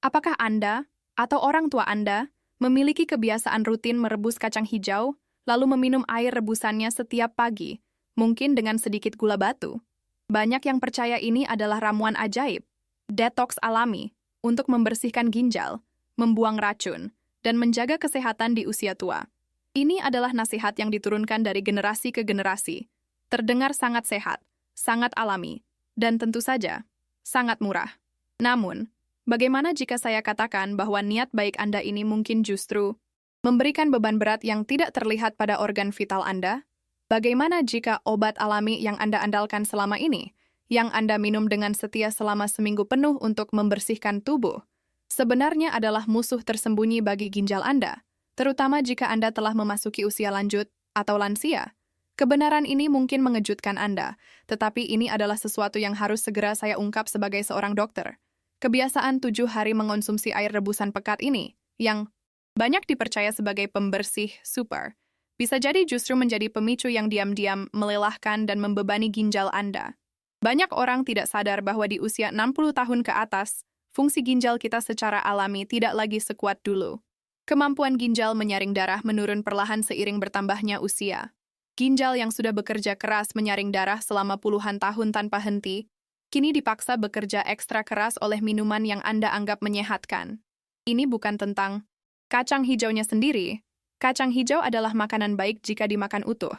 Apakah Anda atau orang tua Anda memiliki kebiasaan rutin merebus kacang hijau, lalu meminum air rebusannya setiap pagi, mungkin dengan sedikit gula batu? Banyak yang percaya ini adalah ramuan ajaib, detoks alami, untuk membersihkan ginjal, membuang racun, dan menjaga kesehatan di usia tua. Ini adalah nasihat yang diturunkan dari generasi ke generasi. Terdengar sangat sehat, sangat alami, dan tentu saja, sangat murah. Namun, bagaimana jika saya katakan bahwa niat baik Anda ini mungkin justru memberikan beban berat yang tidak terlihat pada organ vital Anda? Bagaimana jika obat alami yang Anda andalkan selama ini, yang Anda minum dengan setia selama seminggu penuh untuk membersihkan tubuh, sebenarnya adalah musuh tersembunyi bagi ginjal Anda, terutama jika Anda telah memasuki usia lanjut atau lansia? Kebenaran ini mungkin mengejutkan Anda, tetapi ini adalah sesuatu yang harus segera saya ungkap sebagai seorang dokter. Kebiasaan 7 hari mengonsumsi air rebusan pekat ini, yang banyak dipercaya sebagai pembersih super, bisa jadi justru menjadi pemicu yang diam-diam melelahkan dan membebani ginjal Anda. Banyak orang tidak sadar bahwa di usia 60 tahun ke atas, fungsi ginjal kita secara alami tidak lagi sekuat dulu. Kemampuan ginjal menyaring darah menurun perlahan seiring bertambahnya usia. Ginjal yang sudah bekerja keras menyaring darah selama puluhan tahun tanpa henti, kini dipaksa bekerja ekstra keras oleh minuman yang Anda anggap menyehatkan. Ini bukan tentang kacang hijaunya sendiri. Kacang hijau adalah makanan baik jika dimakan utuh.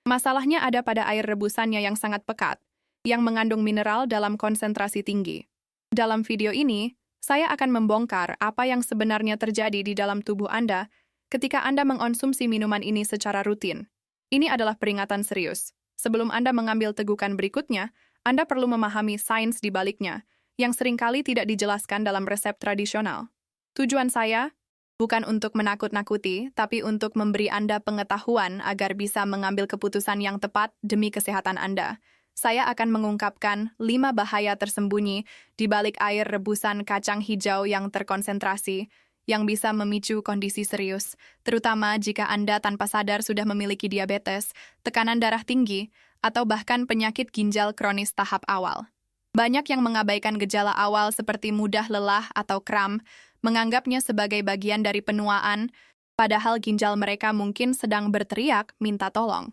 Masalahnya ada pada air rebusannya yang sangat pekat, yang mengandung mineral dalam konsentrasi tinggi. Dalam video ini, saya akan membongkar apa yang sebenarnya terjadi di dalam tubuh Anda ketika Anda mengonsumsi minuman ini secara rutin. Ini adalah peringatan serius. Sebelum Anda mengambil tegukan berikutnya, Anda perlu memahami sains di baliknya, yang seringkali tidak dijelaskan dalam resep tradisional. Tujuan saya bukan untuk menakut-nakuti, tapi untuk memberi Anda pengetahuan agar bisa mengambil keputusan yang tepat demi kesehatan Anda. Saya akan mengungkapkan 5 bahaya tersembunyi di balik air rebusan kacang hijau yang terkonsentrasi, yang bisa memicu kondisi serius, terutama jika Anda tanpa sadar sudah memiliki diabetes, tekanan darah tinggi, atau bahkan penyakit ginjal kronis tahap awal. Banyak yang mengabaikan gejala awal seperti mudah lelah atau kram, menganggapnya sebagai bagian dari penuaan, padahal ginjal mereka mungkin sedang berteriak minta tolong.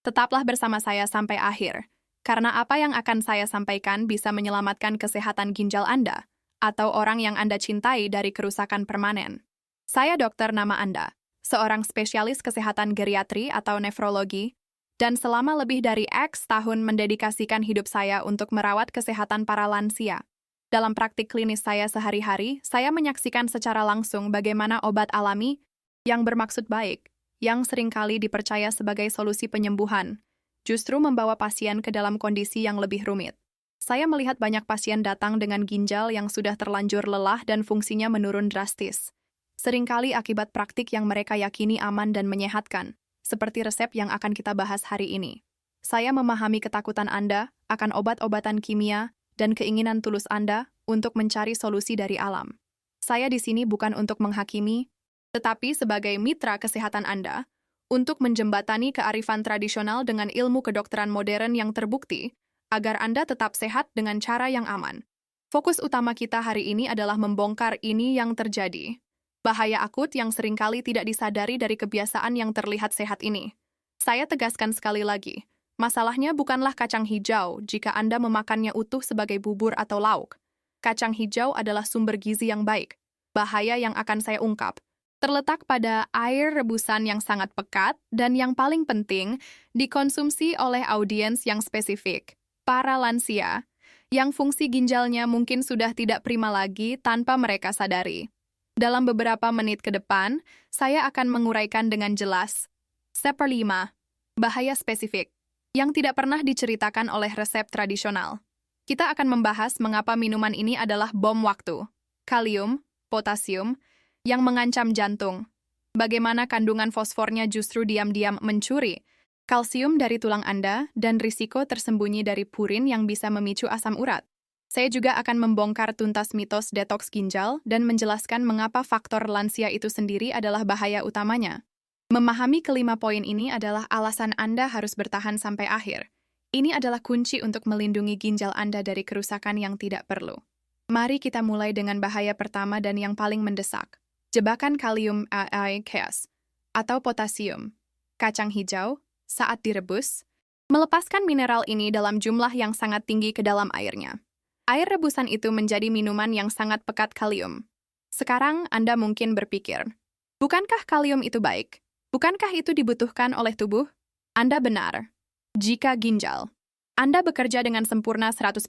Tetaplah bersama saya sampai akhir, karena apa yang akan saya sampaikan bisa menyelamatkan kesehatan ginjal Anda, atau orang yang Anda cintai dari kerusakan permanen. Saya dokter nama Anda, seorang spesialis kesehatan geriatri atau nefrologi, dan selama lebih dari X tahun mendedikasikan hidup saya untuk merawat kesehatan para lansia. Dalam praktik klinis saya sehari-hari, saya menyaksikan secara langsung bagaimana obat alami yang bermaksud baik, yang seringkali dipercaya sebagai solusi penyembuhan, justru membawa pasien ke dalam kondisi yang lebih rumit. Saya melihat banyak pasien datang dengan ginjal yang sudah terlanjur lelah dan fungsinya menurun drastis. Seringkali akibat praktik yang mereka yakini aman dan menyehatkan, seperti resep yang akan kita bahas hari ini. Saya memahami ketakutan Anda akan obat-obatan kimia dan keinginan tulus Anda untuk mencari solusi dari alam. Saya di sini bukan untuk menghakimi, tetapi sebagai mitra kesehatan Anda, untuk menjembatani kearifan tradisional dengan ilmu kedokteran modern yang terbukti, agar Anda tetap sehat dengan cara yang aman. Fokus utama kita hari ini adalah membongkar ini yang terjadi. Bahaya akut yang seringkali tidak disadari dari kebiasaan yang terlihat sehat ini. Saya tegaskan sekali lagi, masalahnya bukanlah kacang hijau jika Anda memakannya utuh sebagai bubur atau lauk. Kacang hijau adalah sumber gizi yang baik. Bahaya yang akan saya ungkap terletak pada air rebusan yang sangat pekat dan yang paling penting, dikonsumsi oleh audiens yang spesifik. Para lansia, yang fungsi ginjalnya mungkin sudah tidak prima lagi tanpa mereka sadari. Dalam beberapa menit ke depan, saya akan menguraikan dengan jelas. Seperlima, bahaya spesifik, yang tidak pernah diceritakan oleh resep tradisional. Kita akan membahas mengapa minuman ini adalah bom waktu. Kalium, potasium, yang mengancam jantung. Bagaimana kandungan fosfornya justru diam-diam mencuri kalsium dari tulang Anda, dan risiko tersembunyi dari purin yang bisa memicu asam urat. Saya juga akan membongkar tuntas mitos detoks ginjal dan menjelaskan mengapa faktor lansia itu sendiri adalah bahaya utamanya. Memahami kelima poin ini adalah alasan Anda harus bertahan sampai akhir. Ini adalah kunci untuk melindungi ginjal Anda dari kerusakan yang tidak perlu. Mari kita mulai dengan bahaya pertama dan yang paling mendesak. Jebakan kalium chaos atau potasium. Kacang hijau, saat direbus, melepaskan mineral ini dalam jumlah yang sangat tinggi ke dalam airnya. Air rebusan itu menjadi minuman yang sangat pekat kalium. Sekarang Anda mungkin berpikir, bukankah kalium itu baik? Bukankah itu dibutuhkan oleh tubuh? Anda benar. Jika ginjal Anda bekerja dengan sempurna 100%.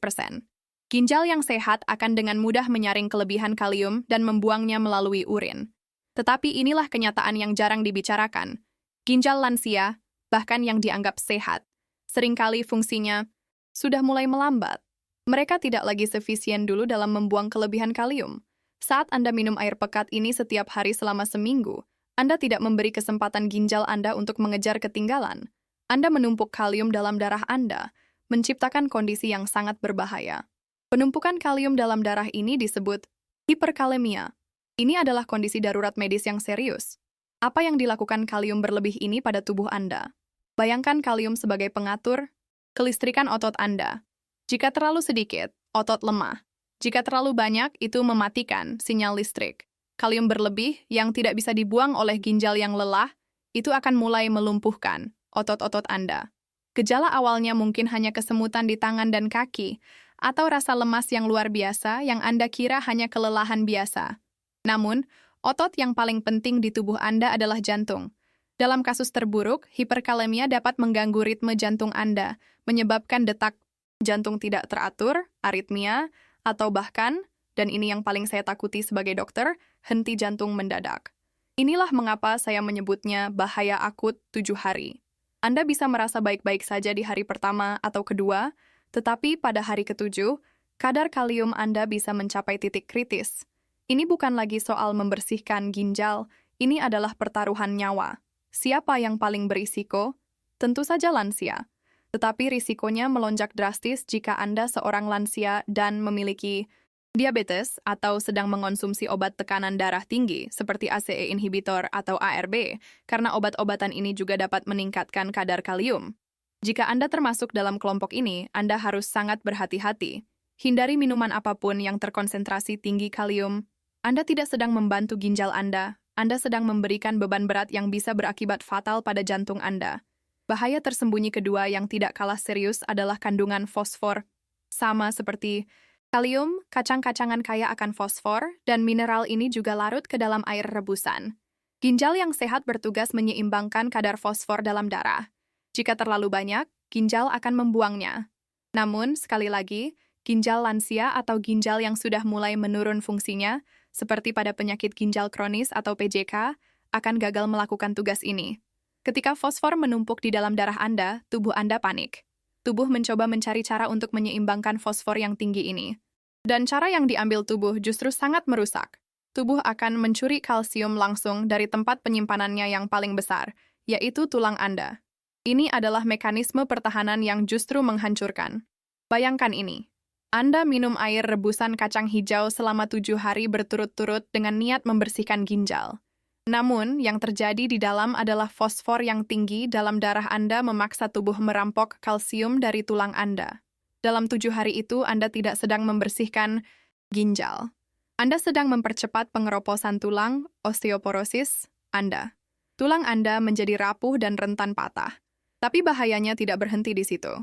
Ginjal yang sehat akan dengan mudah menyaring kelebihan kalium dan membuangnya melalui urin. Tetapi inilah kenyataan yang jarang dibicarakan. Ginjal lansia, bahkan yang dianggap sehat, seringkali fungsinya sudah mulai melambat. Mereka tidak lagi sefisien dulu dalam membuang kelebihan kalium. Saat Anda minum air pekat ini setiap hari selama seminggu, Anda tidak memberi kesempatan ginjal Anda untuk mengejar ketinggalan. Anda menumpuk kalium dalam darah Anda, menciptakan kondisi yang sangat berbahaya. Penumpukan kalium dalam darah ini disebut hiperkalemia. Ini adalah kondisi darurat medis yang serius. Apa yang dilakukan kalium berlebih ini pada tubuh Anda? Bayangkan kalium sebagai pengatur kelistrikan otot Anda. Jika terlalu sedikit, otot lemah. Jika terlalu banyak, itu mematikan sinyal listrik. Kalium berlebih yang tidak bisa dibuang oleh ginjal yang lelah, itu akan mulai melumpuhkan otot-otot Anda. Gejala awalnya mungkin hanya kesemutan di tangan dan kaki, atau rasa lemas yang luar biasa yang Anda kira hanya kelelahan biasa. Namun, otot yang paling penting di tubuh Anda adalah jantung. Dalam kasus terburuk, hiperkalemia dapat mengganggu ritme jantung Anda, menyebabkan detak jantung tidak teratur, aritmia, atau bahkan, dan ini yang paling saya takuti sebagai dokter, henti jantung mendadak. Inilah mengapa saya menyebutnya bahaya akut 7 hari. Anda bisa merasa baik-baik saja di hari pertama atau kedua, tetapi pada hari ke-7, kadar kalium Anda bisa mencapai titik kritis. Ini bukan lagi soal membersihkan ginjal, ini adalah pertaruhan nyawa. Siapa yang paling berisiko? Tentu saja lansia. Tetapi risikonya melonjak drastis jika Anda seorang lansia dan memiliki diabetes atau sedang mengonsumsi obat tekanan darah tinggi seperti ACE inhibitor atau ARB, karena obat-obatan ini juga dapat meningkatkan kadar kalium. Jika Anda termasuk dalam kelompok ini, Anda harus sangat berhati-hati. Hindari minuman apapun yang terkonsentrasi tinggi kalium. Anda tidak sedang membantu ginjal Anda sedang memberikan beban berat yang bisa berakibat fatal pada jantung Anda. Bahaya tersembunyi kedua yang tidak kalah serius adalah kandungan fosfor. Sama seperti kalium, kacang-kacangan kaya akan fosfor, dan mineral ini juga larut ke dalam air rebusan. Ginjal yang sehat bertugas menyeimbangkan kadar fosfor dalam darah. Jika terlalu banyak, ginjal akan membuangnya. Namun, sekali lagi, ginjal lansia atau ginjal yang sudah mulai menurun fungsinya, seperti pada penyakit ginjal kronis atau PJK, akan gagal melakukan tugas ini. Ketika fosfor menumpuk di dalam darah Anda, tubuh Anda panik. Tubuh mencoba mencari cara untuk menyeimbangkan fosfor yang tinggi ini. Dan cara yang diambil tubuh justru sangat merusak. Tubuh akan mencuri kalsium langsung dari tempat penyimpanannya yang paling besar, yaitu tulang Anda. Ini adalah mekanisme pertahanan yang justru menghancurkan. Bayangkan ini. Anda minum air rebusan kacang hijau selama 7 hari berturut-turut dengan niat membersihkan ginjal. Namun, yang terjadi di dalam adalah fosfor yang tinggi dalam darah Anda memaksa tubuh merampok kalsium dari tulang Anda. Dalam 7 hari itu, Anda tidak sedang membersihkan ginjal. Anda sedang mempercepat pengeroposan tulang, osteoporosis, Anda. Tulang Anda menjadi rapuh dan rentan patah. Tapi bahayanya tidak berhenti di situ.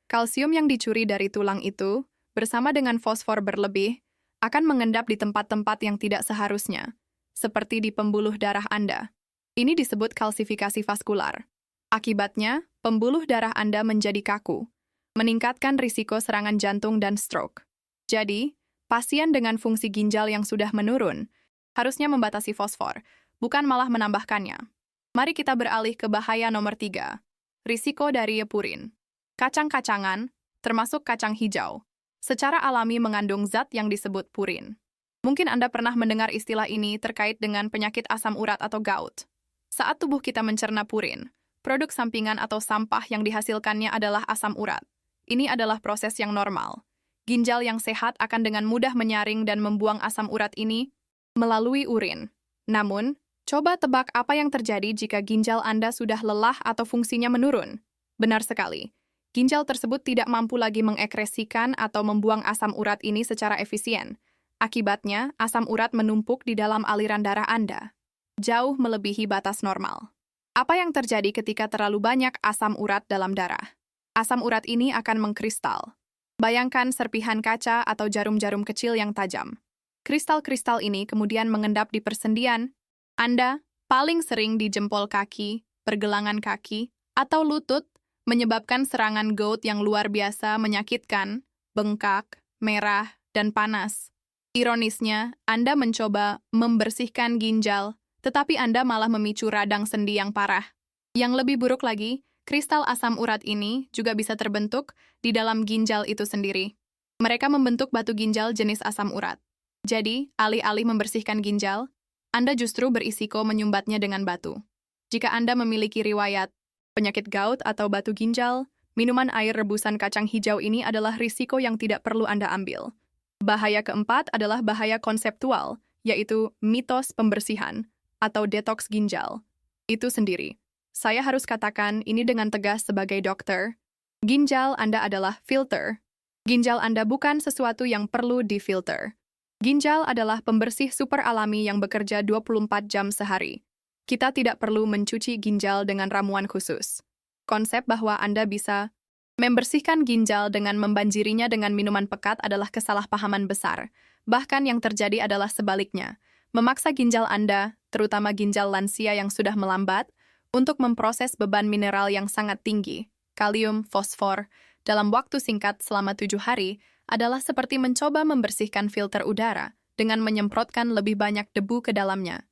Kalsium yang dicuri dari tulang itu, bersama dengan fosfor berlebih, akan mengendap di tempat-tempat yang tidak seharusnya, seperti di pembuluh darah Anda. Ini disebut kalsifikasi vaskular. Akibatnya, pembuluh darah Anda menjadi kaku, meningkatkan risiko serangan jantung dan stroke. Jadi, pasien dengan fungsi ginjal yang sudah menurun harusnya membatasi fosfor, bukan malah menambahkannya. Mari kita beralih ke bahaya nomor 3. Risiko dari purin. Kacang-kacangan, termasuk kacang hijau, secara alami mengandung zat yang disebut purin. Mungkin Anda pernah mendengar istilah ini terkait dengan penyakit asam urat atau gout. Saat tubuh kita mencerna purin, produk sampingan atau sampah yang dihasilkannya adalah asam urat. Ini adalah proses yang normal. Ginjal yang sehat akan dengan mudah menyaring dan membuang asam urat ini melalui urin. Namun, coba tebak apa yang terjadi jika ginjal Anda sudah lelah atau fungsinya menurun. Benar sekali. Ginjal tersebut tidak mampu lagi mengekresikan atau membuang asam urat ini secara efisien. Akibatnya, asam urat menumpuk di dalam aliran darah Anda, jauh melebihi batas normal. Apa yang terjadi ketika terlalu banyak asam urat dalam darah? Asam urat ini akan mengkristal. Bayangkan serpihan kaca atau jarum-jarum kecil yang tajam. Kristal-kristal ini kemudian mengendap di persendian Anda, paling sering di jempol kaki, pergelangan kaki, atau lutut, menyebabkan serangan gout yang luar biasa menyakitkan, bengkak, merah, dan panas. Ironisnya, Anda mencoba membersihkan ginjal, tetapi Anda malah memicu radang sendi yang parah. Yang lebih buruk lagi, kristal asam urat ini juga bisa terbentuk di dalam ginjal itu sendiri. Mereka membentuk batu ginjal jenis asam urat. Jadi, alih-alih membersihkan ginjal, Anda justru berisiko menyumbatnya dengan batu. Jika Anda memiliki riwayat penyakit gout atau batu ginjal, minuman air rebusan kacang hijau ini adalah risiko yang tidak perlu Anda ambil. Bahaya keempat adalah bahaya konseptual, yaitu mitos pembersihan atau detoks ginjal. Itu sendiri. Saya harus katakan ini dengan tegas sebagai dokter. Ginjal Anda adalah filter. Ginjal Anda bukan sesuatu yang perlu difilter. Ginjal adalah pembersih super alami yang bekerja 24 jam sehari. Kita tidak perlu mencuci ginjal dengan ramuan khusus. Konsep bahwa Anda bisa membersihkan ginjal dengan membanjirinya dengan minuman pekat adalah kesalahpahaman besar. Bahkan yang terjadi adalah sebaliknya. Memaksa ginjal Anda, terutama ginjal lansia yang sudah melambat, untuk memproses beban mineral yang sangat tinggi, kalium, fosfor, dalam waktu singkat selama 7 hari, adalah seperti mencoba membersihkan filter udara dengan menyemprotkan lebih banyak debu ke dalamnya.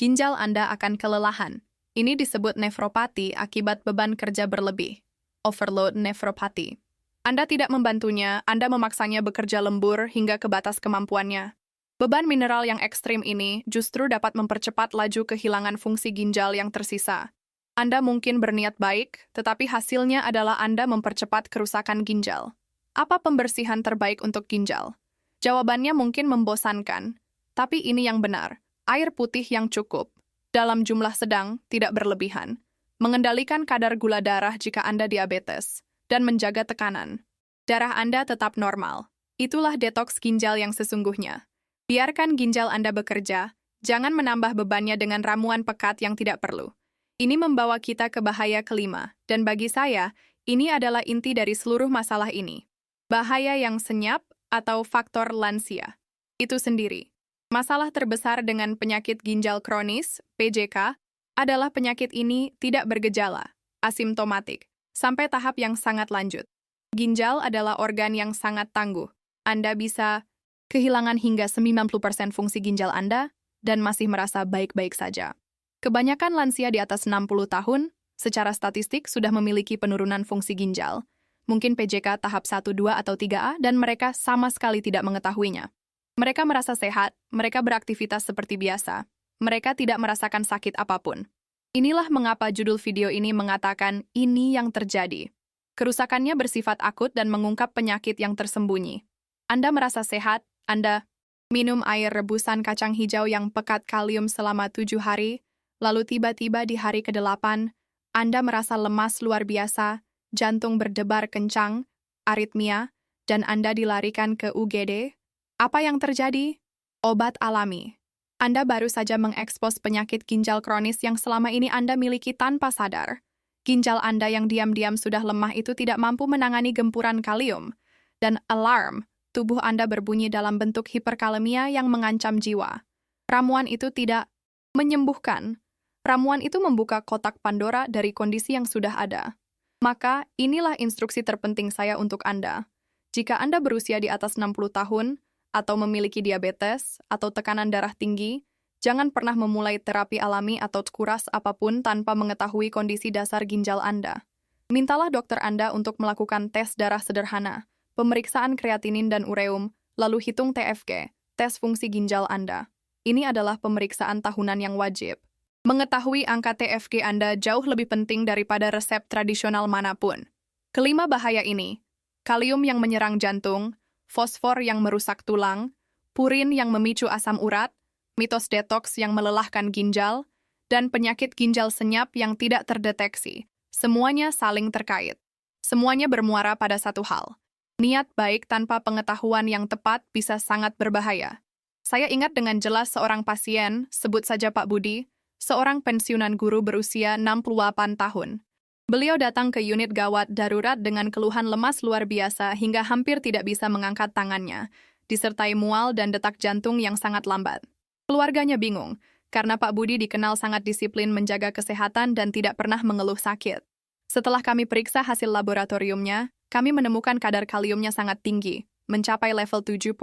Ginjal Anda akan kelelahan. Ini disebut nefropati akibat beban kerja berlebih. Overload nefropati. Anda tidak membantunya, Anda memaksanya bekerja lembur hingga ke batas kemampuannya. Beban mineral yang ekstrim ini justru dapat mempercepat laju kehilangan fungsi ginjal yang tersisa. Anda mungkin berniat baik, tetapi hasilnya adalah Anda mempercepat kerusakan ginjal. Apa pembersihan terbaik untuk ginjal? Jawabannya mungkin membosankan, tapi ini yang benar. Air putih yang cukup, dalam jumlah sedang, tidak berlebihan, mengendalikan kadar gula darah jika Anda diabetes, dan menjaga tekanan. Darah Anda tetap normal. Itulah detoks ginjal yang sesungguhnya. Biarkan ginjal Anda bekerja, jangan menambah bebannya dengan ramuan pekat yang tidak perlu. Ini membawa kita ke bahaya kelima, dan bagi saya, ini adalah inti dari seluruh masalah ini. Bahaya yang senyap atau faktor lansia. Itu sendiri. Masalah terbesar dengan penyakit ginjal kronis, PJK, adalah penyakit ini tidak bergejala, asimptomatik, sampai tahap yang sangat lanjut. Ginjal adalah organ yang sangat tangguh. Anda bisa kehilangan hingga 90% fungsi ginjal Anda dan masih merasa baik-baik saja. Kebanyakan lansia di atas 60 tahun, secara statistik sudah memiliki penurunan fungsi ginjal. Mungkin PJK tahap 1, 2, atau 3A dan mereka sama sekali tidak mengetahuinya. Mereka merasa sehat, mereka beraktivitas seperti biasa. Mereka tidak merasakan sakit apapun. Inilah mengapa judul video ini mengatakan ini yang terjadi. Kerusakannya bersifat akut dan mengungkap penyakit yang tersembunyi. Anda merasa sehat, Anda minum air rebusan kacang hijau yang pekat kalium selama 7 hari, lalu tiba-tiba di hari ke-8, Anda merasa lemas luar biasa, jantung berdebar kencang, aritmia, dan Anda dilarikan ke UGD. Apa yang terjadi? Obat alami. Anda baru saja mengekspos penyakit ginjal kronis yang selama ini Anda miliki tanpa sadar. Ginjal Anda yang diam-diam sudah lemah itu tidak mampu menangani gempuran kalium, dan alarm tubuh Anda berbunyi dalam bentuk hiperkalemia yang mengancam jiwa. Ramuan itu tidak menyembuhkan. Ramuan itu membuka kotak Pandora dari kondisi yang sudah ada. Maka, inilah instruksi terpenting saya untuk Anda. Jika Anda berusia di atas 60 tahun, atau memiliki diabetes, atau tekanan darah tinggi, jangan pernah memulai terapi alami atau kuras apapun tanpa mengetahui kondisi dasar ginjal Anda. Mintalah dokter Anda untuk melakukan tes darah sederhana, pemeriksaan kreatinin dan ureum, lalu hitung TFG, tes fungsi ginjal Anda. Ini adalah pemeriksaan tahunan yang wajib. Mengetahui angka TFG Anda jauh lebih penting daripada resep tradisional manapun. Kelima bahaya ini, kalium yang menyerang jantung, fosfor yang merusak tulang, purin yang memicu asam urat, mitos detoks yang melelahkan ginjal, dan penyakit ginjal senyap yang tidak terdeteksi. Semuanya saling terkait. Semuanya bermuara pada satu hal. Niat baik tanpa pengetahuan yang tepat bisa sangat berbahaya. Saya ingat dengan jelas seorang pasien, sebut saja Pak Budi, seorang pensiunan guru berusia 68 tahun. Beliau datang ke unit gawat darurat dengan keluhan lemas luar biasa hingga hampir tidak bisa mengangkat tangannya, disertai mual dan detak jantung yang sangat lambat. Keluarganya bingung, karena Pak Budi dikenal sangat disiplin menjaga kesehatan dan tidak pernah mengeluh sakit. Setelah kami periksa hasil laboratoriumnya, kami menemukan kadar kaliumnya sangat tinggi, mencapai level 7.2.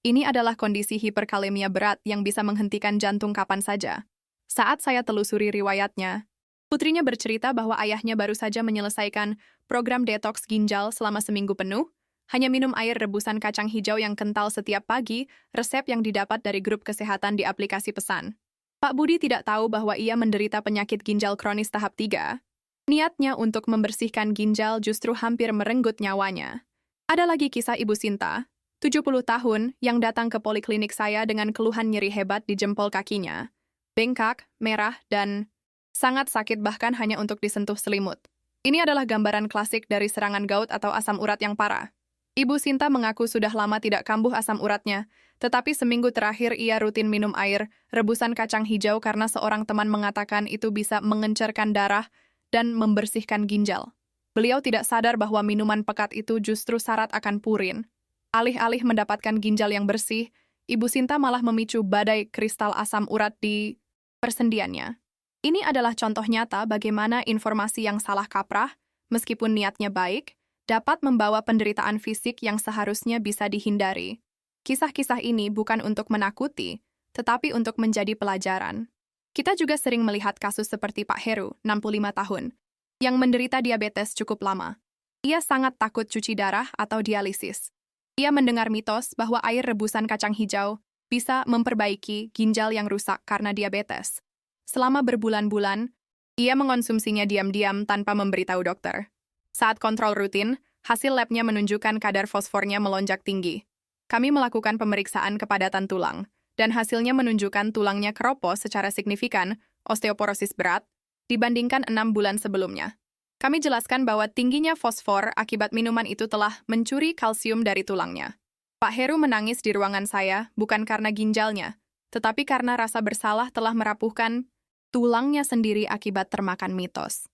Ini adalah kondisi hiperkalemia berat yang bisa menghentikan jantung kapan saja. Saat saya telusuri riwayatnya, putrinya bercerita bahwa ayahnya baru saja menyelesaikan program detoks ginjal selama seminggu penuh, hanya minum air rebusan kacang hijau yang kental setiap pagi, resep yang didapat dari grup kesehatan di aplikasi pesan. Pak Budi tidak tahu bahwa ia menderita penyakit ginjal kronis tahap 3. Niatnya untuk membersihkan ginjal justru hampir merenggut nyawanya. Ada lagi kisah Ibu Sinta, 70 tahun, yang datang ke poliklinik saya dengan keluhan nyeri hebat di jempol kakinya. Bengkak, merah, dan sangat sakit bahkan hanya untuk disentuh selimut. Ini adalah gambaran klasik dari serangan gout atau asam urat yang parah. Ibu Sinta mengaku sudah lama tidak kambuh asam uratnya, tetapi seminggu terakhir ia rutin minum air rebusan kacang hijau karena seorang teman mengatakan itu bisa mengencerkan darah dan membersihkan ginjal. Beliau tidak sadar bahwa minuman pekat itu justru syarat akan purin. Alih-alih mendapatkan ginjal yang bersih, Ibu Sinta malah memicu badai kristal asam urat di persendiannya. Ini adalah contoh nyata bagaimana informasi yang salah kaprah, meskipun niatnya baik, dapat membawa penderitaan fisik yang seharusnya bisa dihindari. Kisah-kisah ini bukan untuk menakuti, tetapi untuk menjadi pelajaran. Kita juga sering melihat kasus seperti Pak Heru, 65 tahun, yang menderita diabetes cukup lama. Ia sangat takut cuci darah atau dialisis. Ia mendengar mitos bahwa air rebusan kacang hijau bisa memperbaiki ginjal yang rusak karena diabetes. Selama berbulan-bulan, ia mengonsumsinya diam-diam tanpa memberitahu dokter. Saat kontrol rutin, hasil labnya menunjukkan kadar fosfornya melonjak tinggi. Kami melakukan pemeriksaan kepadatan tulang, dan hasilnya menunjukkan tulangnya keropos secara signifikan, osteoporosis berat, dibandingkan 6 bulan sebelumnya. Kami jelaskan bahwa tingginya fosfor akibat minuman itu telah mencuri kalsium dari tulangnya. Pak Heru menangis di ruangan saya bukan karena ginjalnya, tetapi karena rasa bersalah telah merapuhkan tulangnya sendiri akibat termakan mitos.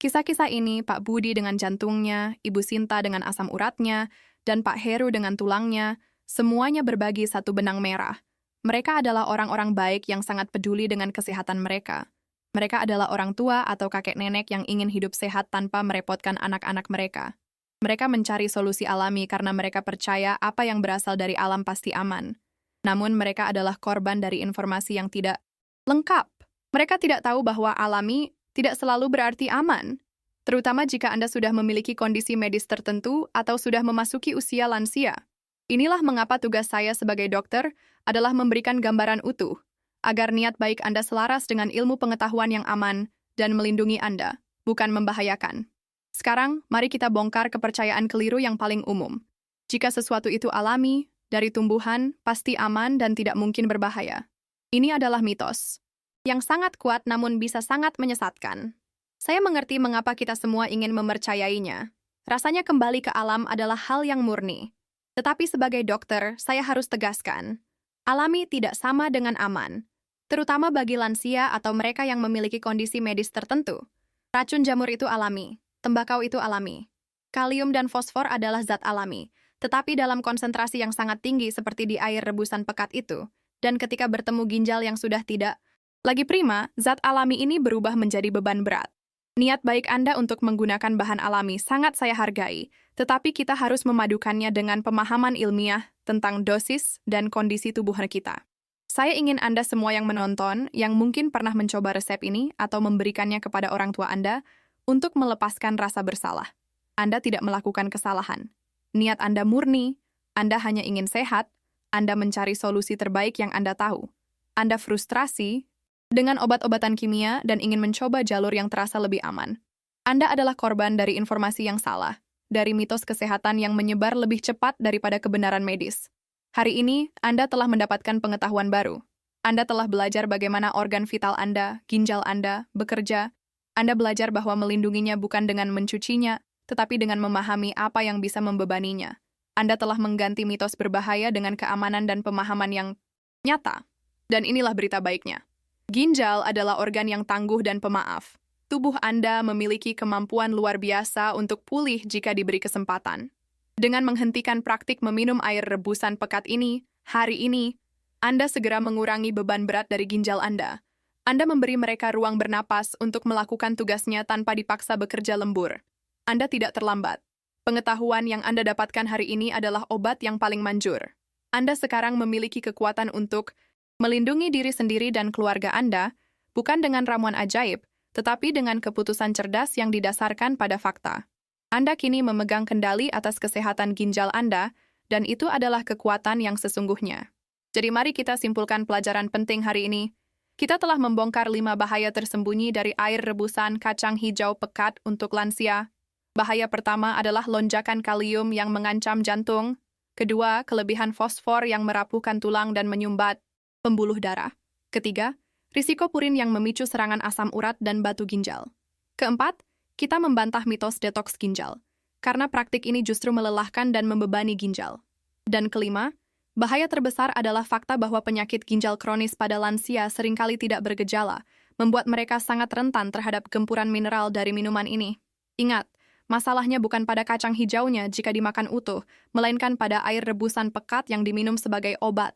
Kisah-kisah ini, Pak Budi dengan jantungnya, Ibu Sinta dengan asam uratnya, dan Pak Heru dengan tulangnya, semuanya berbagi satu benang merah. Mereka adalah orang-orang baik yang sangat peduli dengan kesehatan mereka. Mereka adalah orang tua atau kakek nenek yang ingin hidup sehat tanpa merepotkan anak-anak mereka. Mereka mencari solusi alami karena mereka percaya apa yang berasal dari alam pasti aman. Namun mereka adalah korban dari informasi yang tidak lengkap. Mereka tidak tahu bahwa alami tidak selalu berarti aman, terutama jika Anda sudah memiliki kondisi medis tertentu atau sudah memasuki usia lansia. Inilah mengapa tugas saya sebagai dokter adalah memberikan gambaran utuh, agar niat baik Anda selaras dengan ilmu pengetahuan yang aman dan melindungi Anda, bukan membahayakan. Sekarang, mari kita bongkar kepercayaan keliru yang paling umum. Jika sesuatu itu alami, dari tumbuhan, pasti aman dan tidak mungkin berbahaya. Ini adalah mitos yang sangat kuat namun bisa sangat menyesatkan. Saya mengerti mengapa kita semua ingin mempercayainya. Rasanya kembali ke alam adalah hal yang murni. Tetapi sebagai dokter, saya harus tegaskan, alami tidak sama dengan aman, terutama bagi lansia atau mereka yang memiliki kondisi medis tertentu. Racun jamur itu alami, tembakau itu alami. Kalium dan fosfor adalah zat alami, tetapi dalam konsentrasi yang sangat tinggi seperti di air rebusan pekat itu, dan ketika bertemu ginjal yang sudah tidak lagi prima, zat alami ini berubah menjadi beban berat. Niat baik Anda untuk menggunakan bahan alami sangat saya hargai, tetapi kita harus memadukannya dengan pemahaman ilmiah tentang dosis dan kondisi tubuh kita. Saya ingin Anda semua yang menonton, yang mungkin pernah mencoba resep ini atau memberikannya kepada orang tua Anda, untuk melepaskan rasa bersalah. Anda tidak melakukan kesalahan. Niat Anda murni, Anda hanya ingin sehat, Anda mencari solusi terbaik yang Anda tahu. Anda frustrasi dengan obat-obatan kimia dan ingin mencoba jalur yang terasa lebih aman. Anda adalah korban dari informasi yang salah, dari mitos kesehatan yang menyebar lebih cepat daripada kebenaran medis. Hari ini, Anda telah mendapatkan pengetahuan baru. Anda telah belajar bagaimana organ vital Anda, ginjal Anda, bekerja. Anda belajar bahwa melindunginya bukan dengan mencucinya, tetapi dengan memahami apa yang bisa membebaninya. Anda telah mengganti mitos berbahaya dengan keamanan dan pemahaman yang nyata. Dan inilah berita baiknya. Ginjal adalah organ yang tangguh dan pemaaf. Tubuh Anda memiliki kemampuan luar biasa untuk pulih jika diberi kesempatan. Dengan menghentikan praktik meminum air rebusan pekat ini, hari ini, Anda segera mengurangi beban berat dari ginjal Anda. Anda memberi mereka ruang bernapas untuk melakukan tugasnya tanpa dipaksa bekerja lembur. Anda tidak terlambat. Pengetahuan yang Anda dapatkan hari ini adalah obat yang paling manjur. Anda sekarang memiliki kekuatan untuk melindungi diri sendiri dan keluarga Anda, bukan dengan ramuan ajaib, tetapi dengan keputusan cerdas yang didasarkan pada fakta. Anda kini memegang kendali atas kesehatan ginjal Anda, dan itu adalah kekuatan yang sesungguhnya. Jadi mari kita simpulkan pelajaran penting hari ini. Kita telah membongkar 5 bahaya tersembunyi dari air rebusan kacang hijau pekat untuk lansia. Bahaya pertama adalah lonjakan kalium yang mengancam jantung. Kedua, kelebihan fosfor yang merapuhkan tulang dan menyumbat pembuluh darah. Ketiga, risiko purin yang memicu serangan asam urat dan batu ginjal. Keempat, kita membantah mitos detoks ginjal, karena praktik ini justru melelahkan dan membebani ginjal. Dan kelima, bahaya terbesar adalah fakta bahwa penyakit ginjal kronis pada lansia seringkali tidak bergejala, membuat mereka sangat rentan terhadap gempuran mineral dari minuman ini. Ingat, masalahnya bukan pada kacang hijaunya jika dimakan utuh, melainkan pada air rebusan pekat yang diminum sebagai obat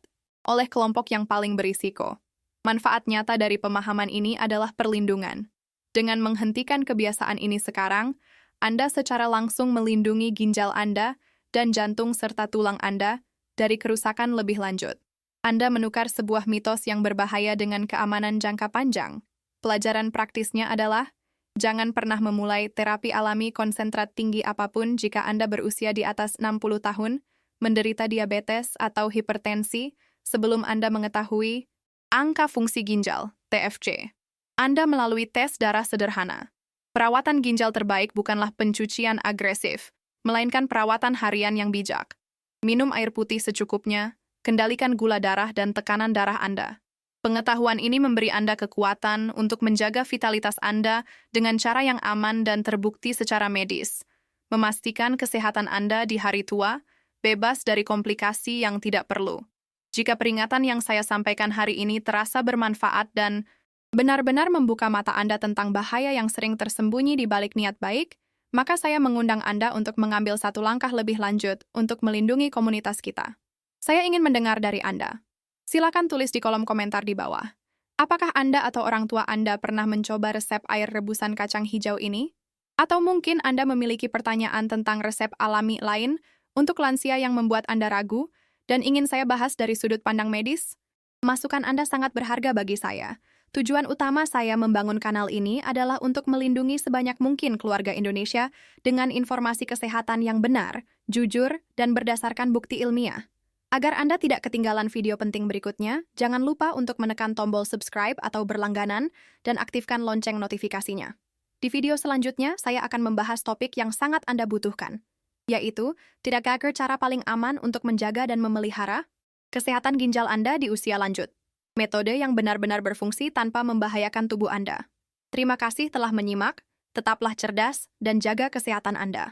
oleh kelompok yang paling berisiko. Manfaat nyata dari pemahaman ini adalah perlindungan. Dengan menghentikan kebiasaan ini sekarang, Anda secara langsung melindungi ginjal Anda dan jantung serta tulang Anda dari kerusakan lebih lanjut. Anda menukar sebuah mitos yang berbahaya dengan keamanan jangka panjang. Pelajaran praktisnya adalah, jangan pernah memulai terapi alami konsentrat tinggi apapun jika Anda berusia di atas 60 tahun, menderita diabetes atau hipertensi, sebelum Anda mengetahui angka fungsi ginjal, TFC. Anda melalui tes darah sederhana. Perawatan ginjal terbaik bukanlah pencucian agresif, melainkan perawatan harian yang bijak. Minum air putih secukupnya, kendalikan gula darah dan tekanan darah Anda. Pengetahuan ini memberi Anda kekuatan untuk menjaga vitalitas Anda dengan cara yang aman dan terbukti secara medis, memastikan kesehatan Anda di hari tua, bebas dari komplikasi yang tidak perlu. Jika peringatan yang saya sampaikan hari ini terasa bermanfaat dan benar-benar membuka mata Anda tentang bahaya yang sering tersembunyi di balik niat baik, maka saya mengundang Anda untuk mengambil satu langkah lebih lanjut untuk melindungi komunitas kita. Saya ingin mendengar dari Anda. Silakan tulis di kolom komentar di bawah. Apakah Anda atau orang tua Anda pernah mencoba resep air rebusan kacang hijau ini? Atau mungkin Anda memiliki pertanyaan tentang resep alami lain untuk lansia yang membuat Anda ragu dan ingin saya bahas dari sudut pandang medis? Masukan Anda sangat berharga bagi saya. Tujuan utama saya membangun kanal ini adalah untuk melindungi sebanyak mungkin keluarga Indonesia dengan informasi kesehatan yang benar, jujur, dan berdasarkan bukti ilmiah. Agar Anda tidak ketinggalan video penting berikutnya, jangan lupa untuk menekan tombol subscribe atau berlangganan dan aktifkan lonceng notifikasinya. Di video selanjutnya, saya akan membahas topik yang sangat Anda butuhkan, yaitu, tidakkah cara paling aman untuk menjaga dan memelihara kesehatan ginjal Anda di usia lanjut? Metode yang benar-benar berfungsi tanpa membahayakan tubuh Anda. Terima kasih telah menyimak, tetaplah cerdas, dan jaga kesehatan Anda.